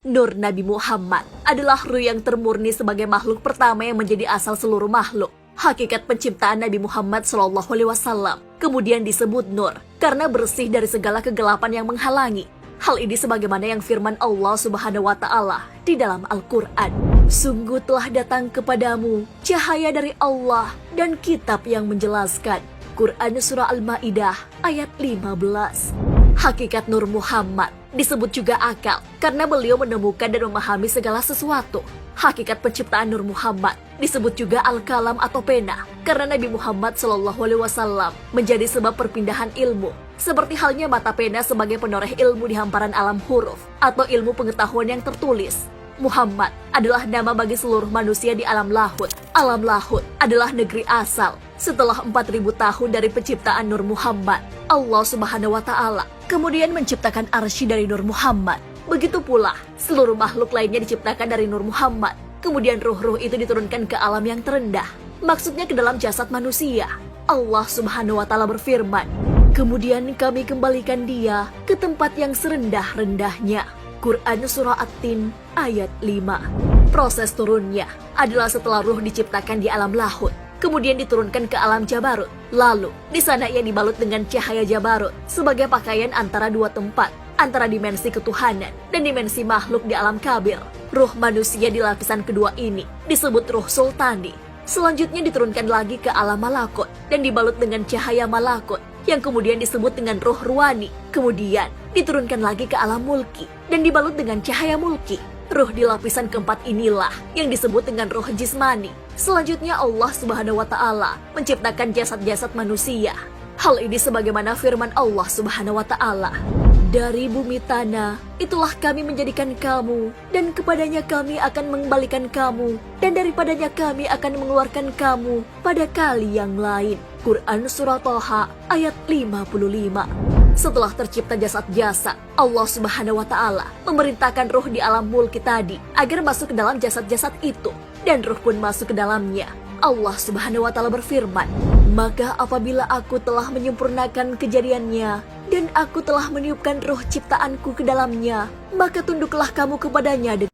Nur Nabi Muhammad adalah ruh yang termurni sebagai makhluk pertama yang menjadi asal seluruh makhluk. Hakikat penciptaan Nabi Muhammad SAW kemudian disebut Nur karena bersih dari segala kegelapan yang menghalangi. Hal ini sebagaimana yang firman Allah Subhanahu wa Ta'ala di dalam Al-Quran. Sungguh telah datang kepadamu cahaya dari Allah dan kitab yang menjelaskan. Quran Surah Al-Ma'idah ayat 15. Hakikat Nur Muhammad disebut juga akal karena beliau menemukan dan memahami segala sesuatu. Hakikat penciptaan Nur Muhammad disebut juga Al-Kalam atau pena karena Nabi Muhammad SAW menjadi sebab perpindahan ilmu. Seperti halnya mata pena sebagai penoreh ilmu di hamparan alam huruf atau ilmu pengetahuan yang tertulis. Muhammad adalah nama bagi seluruh manusia di alam lahut. Alam lahut adalah negeri asal. Setelah 4.000 tahun dari penciptaan Nur Muhammad, Allah Subhanahu wa Ta'ala kemudian menciptakan arsy dari Nur Muhammad. Begitu pula seluruh makhluk lainnya diciptakan dari Nur Muhammad. Kemudian ruh-ruh itu diturunkan ke alam yang terendah, maksudnya ke dalam jasad manusia. Allah Subhanahu wa Ta'ala berfirman, kemudian kami kembalikan dia ke tempat yang serendah-rendahnya. Quran Surah At-Tin ayat 5. Proses turunnya adalah setelah ruh diciptakan di alam lahut, kemudian diturunkan ke alam Jabarut. Lalu di sana ia dibalut dengan cahaya Jabarut sebagai pakaian antara dua tempat, antara dimensi ketuhanan dan dimensi makhluk di alam kabir. Ruh manusia di lapisan kedua ini disebut ruh sultani. Selanjutnya diturunkan lagi ke alam malakut dan dibalut dengan cahaya malakut yang kemudian disebut dengan ruh ruani. Kemudian diturunkan lagi ke alam mulki dan dibalut dengan cahaya mulki. Ruh di lapisan keempat inilah yang disebut dengan ruh jismani. Selanjutnya Allah Subhanahu wa Ta'ala menciptakan jasad-jasad manusia. Hal ini sebagaimana firman Allah Subhanahu wa Ta'ala, dari bumi tanah itulah kami menjadikan kamu, dan kepadanya kami akan mengembalikan kamu, dan daripadanya kami akan mengeluarkan kamu pada kali yang lain. Quran Surah Toha ayat 55. Setelah tercipta jasad-jasad, Allah Subhanahu wa Ta'ala memerintahkan ruh di alam mulki tadi agar masuk ke dalam jasad-jasad itu, dan ruh pun masuk ke dalamnya. Allah Subhanahu wa Ta'ala berfirman, maka apabila aku telah menyempurnakan kejadiannya dan aku telah meniupkan ruh ciptaanku ke dalamnya, maka tunduklah kamu kepadanya.